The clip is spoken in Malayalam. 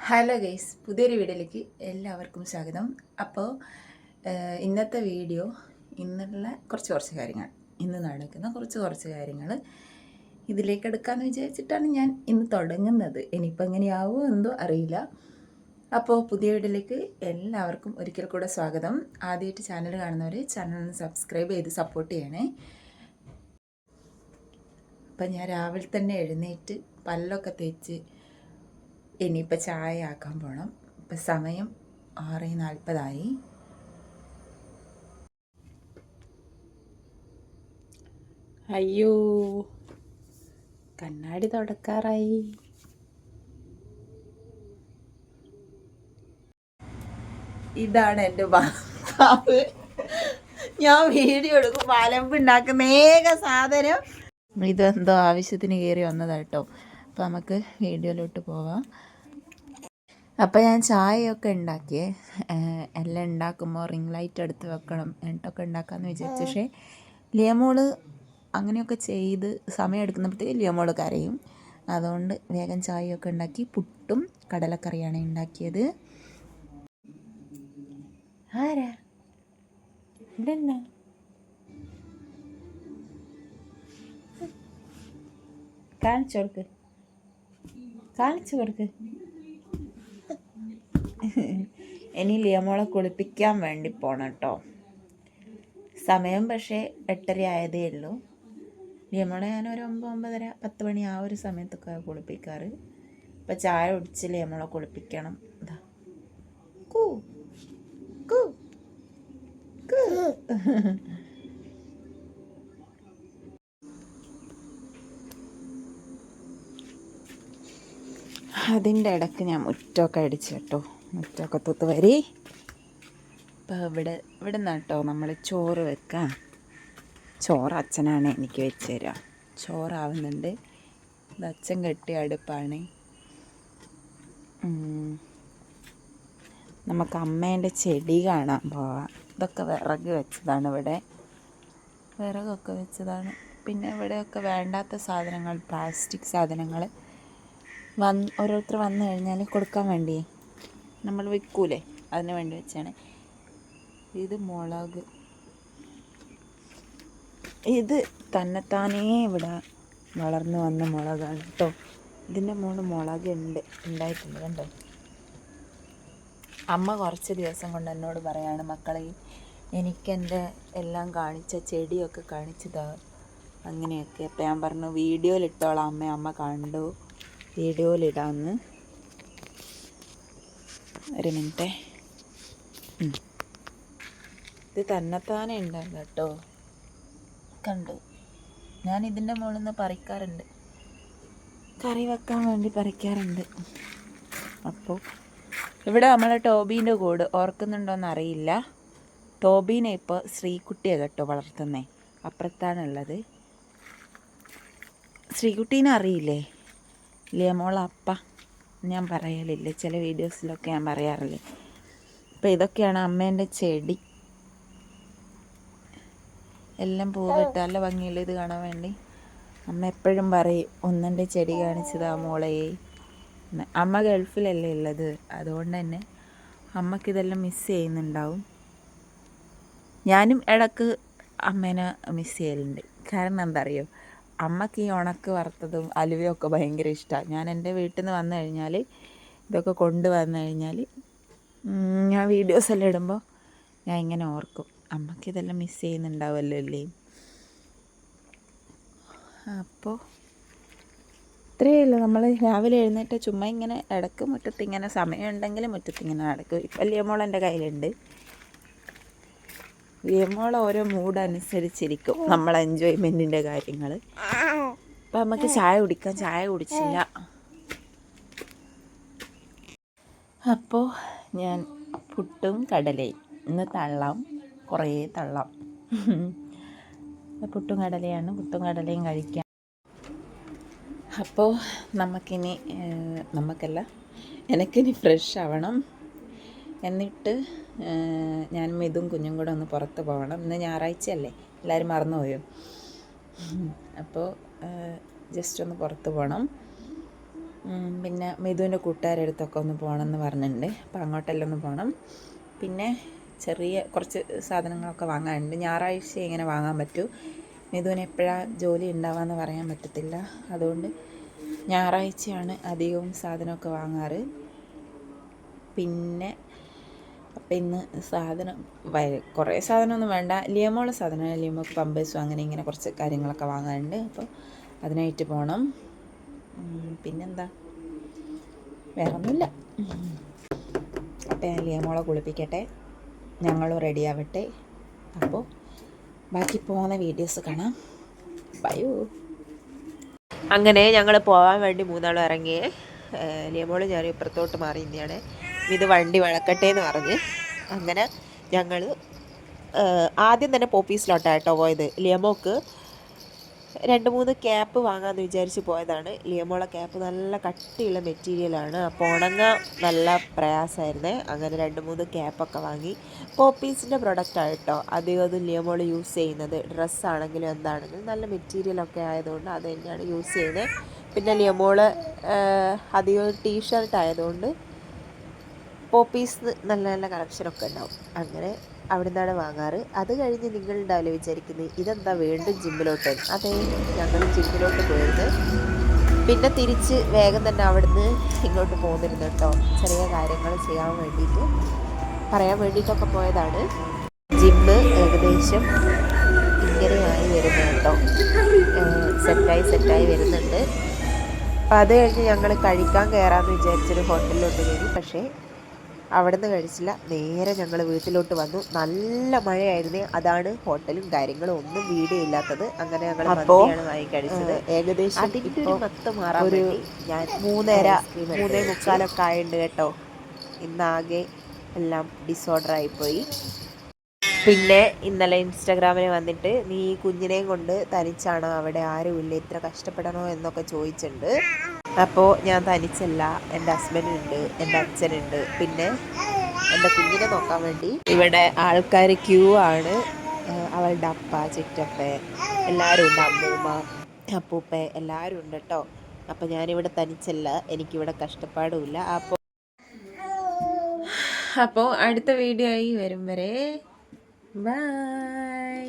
ഹലോ ഗൈസ്, പുതിയൊരു വീഡിയോയിലേക്ക് എല്ലാവർക്കും സ്വാഗതം. അപ്പോൾ ഇന്നത്തെ വീഡിയോ ഇന്നുള്ള കുറച്ച് കാര്യങ്ങൾ, ഇന്ന് നടക്കുന്ന കുറച്ച് കാര്യങ്ങൾ ഇതിലേക്ക് എടുക്കാമെന്ന് വിചാരിച്ചിട്ടാണ് ഞാൻ ഇന്ന് തുടങ്ങുന്നത്. ഇനിയിപ്പോൾ എങ്ങനെയാവുമോ എന്തോ അറിയില്ല. അപ്പോൾ പുതിയ വീഡിയോയിലേക്ക് എല്ലാവർക്കും ഒരിക്കൽ കൂടെ സ്വാഗതം. ആദ്യമായിട്ട് ചാനൽ കാണുന്നവർ ചാനൽ സബ്സ്ക്രൈബ് ചെയ്ത് സപ്പോർട്ട് ചെയ്യണേ. അപ്പം ഞാൻ രാവിലെ തന്നെ എഴുന്നേറ്റ് പല്ലൊക്കെ തേച്ച് ഇനിയിപ്പോൾ ചായ ആക്കാൻ പോകണം. ഇപ്പം സമയം 6:40. അയ്യോ, കണ്ണാടി തുടക്കാറായി. ഇതാണ് എൻ്റെ ഭർത്താവ്. ഞാൻ വീഡിയോ എടുക്കും അലമ്പ് ഉണ്ടാക്കുന്ന ഏക സാധനം. ഇതെന്തോ ആവശ്യത്തിന് കയറി വന്നതാട്ടോ. അപ്പോൾ നമുക്ക് വീഡിയോയിലോട്ട് പോവാം. അപ്പോൾ ഞാൻ ചായയൊക്കെ ഉണ്ടാക്കിയേ. എല്ലാം ഉണ്ടാക്കുമ്പോൾ റിംഗ് ലൈറ്റ് എടുത്ത് വെക്കണം എന്നിട്ടൊക്കെ ഉണ്ടാക്കാമെന്ന് വിചാരിച്ചു. പക്ഷേ ലിയമോള് അങ്ങനെയൊക്കെ ചെയ്ത് സമയം എടുക്കുന്നപ്പോഴത്തേക്ക് ലിയമോള് കരയും. അതുകൊണ്ട് വേഗം ചായയൊക്കെ ഉണ്ടാക്കി. പുട്ടും കടലക്കറിയാണ് ഉണ്ടാക്കിയത്. ആരാ ഇതെന്നാ കാണിച്ചു കൊടുക്ക്. ഇനി ലിയമോളെ കുളിപ്പിക്കാൻ വേണ്ടി പോകണം കേട്ടോ. സമയം പക്ഷേ 8:30 ആയതേ ഉള്ളൂ. ലിയമോളെ ഞാൻ ഒരു 9:30 10 മണി ആ ഒരു സമയത്തൊക്കെ കുളിപ്പിക്കാറ്. ഇപ്പം ചായ കുടിച്ച് ലിയമോളെ കുളിപ്പിക്കണം. ഇതാ കൂ കൂ കൂ. അതിൻ്റെ ഇടയ്ക്ക് ഞാൻ മുറ്റമൊക്കെ അടിച്ചു കേട്ടോ. മുറ്റമൊക്കെ തൂത്ത് വരി. ഇപ്പോൾ ഇവിടെ നിന്നാണ് കേട്ടോ നമ്മൾ ചോറ് വെക്കാം. ചോറ് അച്ഛനാണ് എനിക്ക് വെച്ച് തരിക. ചോറാവുന്നുണ്ട്. ഇത് അച്ഛൻ കെട്ടിയ അടുപ്പാണ്. നമുക്ക് അമ്മേൻ്റെ ചെടി കാണാൻ പോവാം. ഇതൊക്കെ വിറക് വെച്ചതാണ്. ഇവിടെ വിറകൊക്കെ വെച്ചതാണ്. പിന്നെ ഇവിടെയൊക്കെ വേണ്ടാത്ത സാധനങ്ങൾ, പ്ലാസ്റ്റിക് സാധനങ്ങൾ ഓരോരുത്തർ വന്നു കഴിഞ്ഞാൽ കൊടുക്കാൻ വേണ്ടി നമ്മൾ വിൽക്കൂലേ, അതിന് വേണ്ടി വെച്ചാണ്. ഇത് മുളക്, ഇത് തന്നെത്താനേ ഇവിടെ വളർന്നു വന്ന മുളകാണ് കേട്ടോ. ഇതിൻ്റെ മുകളിൽ മുളക് ഉണ്ടായിട്ടുണ്ട് കണ്ടോ. അമ്മ കുറച്ച് ദിവസം കൊണ്ട് എന്നോട് പറയാണ്, മക്കളെ എനിക്കെൻ്റെ എല്ലാം കാണിച്ച ചെടിയൊക്കെ കാണിച്ചതാ അങ്ങനെയൊക്കെ. അപ്പം ഞാൻ പറഞ്ഞു വീഡിയോയിലിട്ടോളാം അമ്മ കണ്ടു, വീഡിയോയിലിടാമെന്ന്. ഒരു മിനിറ്റ്. ഇത് തന്നെത്താനെ ഉണ്ടാകും കേട്ടോ. കണ്ടു. ഞാൻ ഇതിൻ്റെ മുകളിൽ നിന്ന് പറിക്കാറുണ്ട്, കറി വെക്കാൻ വേണ്ടി പറിക്കാറുണ്ട്. അപ്പോൾ ഇവിടെ നമ്മളെ ടോബീൻ്റെ കൂട് ഓർക്കുന്നുണ്ടോയെന്ന് അറിയില്ല. ടോബീനെ ഇപ്പോൾ ശ്രീകുട്ടിയാണ് കേട്ടോ വളർത്തുന്നേ. അപ്പുറത്താണുള്ളത്. ശ്രീകുട്ടീനെ അറിയില്ലേ? ലിയമോളെ അപ്പ ഞാൻ പറയലില്ലേ, ചില വീഡിയോസിലൊക്കെ ഞാൻ പറയാറില്ലേ. അപ്പോൾ ഇതൊക്കെയാണ് അമ്മേൻ്റെ ചെടി. എല്ലാം പൂവിട്ട് നല്ല ഭംഗിയില്ല ഇത് കാണാൻ വേണ്ടി. അമ്മ എപ്പോഴും പറയും ഒന്നെൻ്റെ ചെടി കാണിച്ചതാ മോളെ. അമ്മ ഗൾഫിലല്ലേ ഉള്ളത്, അതുകൊണ്ട് തന്നെ അമ്മക്കിതെല്ലാം മിസ് ചെയ്യുന്നുണ്ടാവും. ഞാനും ഇടയ്ക്ക് അമ്മേനെ മിസ് ചെയ്യലുണ്ട്. കാരണം എന്താ അറിയോ, അമ്മക്ക് ഈ ഉണക്ക് വറുത്തതും അലുവയൊക്കെ ഭയങ്കര ഇഷ്ടമാണ്. ഞാൻ എൻ്റെ വീട്ടിൽ നിന്ന് വന്നു കഴിഞ്ഞാൽ ഇതൊക്കെ കൊണ്ടുവന്നു കഴിഞ്ഞാൽ ഞാൻ വീഡിയോസ് എല്ലാം ഇടുമ്പോൾ ഞാൻ ഇങ്ങനെ ഓർക്കും, അമ്മക്ക് ഇതെല്ലാം മിസ് ചെയ്യുന്നുണ്ടാവുമല്ലോ അല്ലേ. അപ്പോൾ ഇത്രയേ ഉള്ളൂ. നമ്മൾ രാവിലെ എഴുന്നേറ്റ് ചുമ്മാ ഇങ്ങനെ ഇടയ്ക്ക് മുറ്റത്തിങ്ങനെ സമയമുണ്ടെങ്കിൽ മുറ്റത്തിങ്ങനെ നടക്കും. ഇപ്പം ലിയമോൾ എൻ്റെ കയ്യിലുണ്ട്. ലിയമോൾ ഓരോ മൂഡ് അനുസരിച്ചിരിക്കും നമ്മൾ എൻജോയ്മെൻറ്റിൻ്റെ കാര്യങ്ങൾ. അപ്പം നമുക്ക് ചായ കുടിക്കാം. ചായ കുടിച്ചില്ല. അപ്പോൾ ഞാൻ പുട്ടും കടലയും ഇന്ന് തള്ളാം, കുറേ തള്ളാം. പുട്ടും കടലയാണ്. പുട്ടും കടലയും കഴിക്കാം. അപ്പോൾ എനിക്കിനി ഫ്രഷ് ആവണം. എന്നിട്ട് ഞാൻ ഇതും കുഞ്ഞും കൂടെ ഒന്ന് പുറത്ത് പോകണം. ഇന്ന് ഞായറാഴ്ചയല്ലേ, എല്ലാവരും മറന്നുപോയോ? അപ്പോൾ ജസ്റ്റ് ഒന്ന് പുറത്ത് പോകണം. പിന്നെ മിഥുവിൻ്റെ കൂട്ടുകാരുടെ അടുത്തൊക്കെ ഒന്ന് പോകണമെന്ന് പറഞ്ഞിട്ടുണ്ട്. അപ്പോൾ അങ്ങോട്ടെല്ലാം ഒന്ന് പോകണം. പിന്നെ ചെറിയ കുറച്ച് സാധനങ്ങളൊക്കെ വാങ്ങാനുണ്ട്. ഞായറാഴ്ച ഇങ്ങനെ വാങ്ങാൻ പറ്റൂ. മിഥുവിന് എപ്പോഴാണ് ജോലി ഉണ്ടാവാമെന്ന് പറയാൻ പറ്റത്തില്ല. അതുകൊണ്ട് ഞായറാഴ്ചയാണ് അധികവും സാധനമൊക്കെ വാങ്ങാറ്. പിന്നെ അപ്പം ഇന്ന് സാധനം കുറേ സാധനമൊന്നും വേണ്ട, ലിയമോളെ സാധനം, ലിയമോക്ക് പമ്പേഴ്സും അങ്ങനെ ഇങ്ങനെ കുറച്ച് കാര്യങ്ങളൊക്കെ വാങ്ങാനുണ്ട്. അപ്പോൾ അതിനായിട്ട് പോകണം. പിന്നെന്താ, വേറൊന്നുമില്ല. അപ്പം ഞാൻ ലിയമോളെ കുളിപ്പിക്കട്ടെ, ഞങ്ങളും റെഡി ആവട്ടെ. അപ്പോൾ ബാക്കി പോകുന്ന വീഡിയോസ് കാണാം. ബൈ. അങ്ങനെ ഞങ്ങൾ പോകാൻ വേണ്ടി മൂന്നാളും ഇറങ്ങിയേ. ലിയമോള് ഞാൻ ഇപ്പുറത്തോട്ട് മാറി ഇന്നെയാണ്. ഇത് വണ്ടി വളക്കട്ടെ എന്ന് പറഞ്ഞ് അങ്ങനെ ഞങ്ങൾ ആദ്യം തന്നെ പോപ്പീസിലോട്ടാട്ടോ പോയത്. ലിയമോക്ക് 2-3 ക്യാപ്പ് വാങ്ങാമെന്ന് വിചാരിച്ച് പോയതാണ്. ലിയമോളെ ക്യാപ്പ് നല്ല കട്ടിയുള്ള മെറ്റീരിയലാണ്, അപ്പോൾ ഉണങ്ങാൻ നല്ല പ്രയാസമായിരുന്നേ. അങ്ങനെ 2-3 ക്യാപ്പൊക്കെ വാങ്ങി. പോപ്പീസിൻ്റെ പ്രൊഡക്റ്റായിട്ടോ അധികം അത് ലിയമോൾ യൂസ് ചെയ്യുന്നത്. ഡ്രസ്സാണെങ്കിലും എന്താണെങ്കിലും നല്ല മെറ്റീരിയലൊക്കെ ആയതുകൊണ്ട് അത് തന്നെയാണ് യൂസ് ചെയ്യുന്നത്. പിന്നെ ലിയമോൾ അധികം ടീഷർട്ട് ആയതുകൊണ്ട് പോപ്പീസ് നല്ല നല്ല കളക്ഷനൊക്കെ ഉണ്ടാവും. അങ്ങനെ അവിടെ നിന്നാണ് വാങ്ങാറ്. അത് കഴിഞ്ഞ് നിങ്ങളുണ്ടാവില്ല വിചാരിക്കുന്നത് ഇതെന്താ വീണ്ടും ജിമ്മിലോട്ട്. അതെ, ഞങ്ങൾ ജിമ്മിലോട്ട് പോയത്. പിന്നെ തിരിച്ച് വേഗം തന്നെ അവിടുന്ന് ഇങ്ങോട്ട് പോകുന്നിരുന്നു കേട്ടോ. ചെറിയ കാര്യങ്ങൾ ചെയ്യാൻ വേണ്ടിയിട്ട് പറയാൻ വേണ്ടിയിട്ടൊക്കെ പോയതാണ്. ജിമ്മ് ഏകദേശം ഇങ്ങനെയായി വരുന്നു കേട്ടോ, സെറ്റായി വരുന്നുണ്ട്. അപ്പം അത് കഴിഞ്ഞ് ഞങ്ങൾ കഴിക്കാൻ കയറാമെന്ന് വിചാരിച്ചൊരു ഹോട്ടലിലോട്ട് കയറി. പക്ഷേ അവിടെ നിന്ന് കഴിച്ചില്ല, നേരെ ഞങ്ങൾ വീട്ടിലോട്ട് വന്നു. നല്ല മഴയായിരുന്നു, അതാണ് ഹോട്ടലും കാര്യങ്ങളും ഒന്നും വീഡിയോ ഇല്ലാത്തത്. അങ്ങനെ ഞങ്ങൾ മന്തിയാണ് വാങ്ങി കഴിച്ചത്. ഏകദേശം അതിൻ്റെ ഒരു മത്ത് മാറാൻ വേണ്ടി ഞാൻ 3:45 ആയിട്ടുണ്ട് കേട്ടോ. ഇന്നാകെ എല്ലാം ഡിസോർഡർ ആയിപ്പോയി. പിന്നെ ഇന്നലെ ഇൻസ്റ്റാഗ്രാമിൽ വന്നിട്ട് നീ കുഞ്ഞിനെയും കൊണ്ട് തനിച്ചാണോ, അവിടെ ആരുമില്ല, ഇത്ര കഷ്ടപ്പെടണോ എന്നൊക്കെ ചോദിച്ചിട്ടുണ്ട്. അപ്പോൾ ഞാൻ തനിച്ചല്ല, എൻ്റെ ഹസ്ബൻഡുണ്ട്, എൻ്റെ അച്ഛനുണ്ട്, പിന്നെ എൻ്റെ കുഞ്ഞിനെ നോക്കാൻ വേണ്ടി ഇവിടെ ആൾക്കാർ ക്യൂ ആണ്. അവളുടെ അപ്പ, ചിറ്റപ്പ എല്ലാവരും ഉണ്ട്, അമ്മൂമ്മ, അപ്പൂപ്പ എല്ലാവരും ഉണ്ട് കേട്ടോ. അപ്പോൾ ഞാനിവിടെ തനിച്ചല്ല, എനിക്കിവിടെ കഷ്ടപ്പാടുമില്ല. അപ്പോൾ അടുത്ത വീഡിയോ ആയി വരും വരെ ബൈ.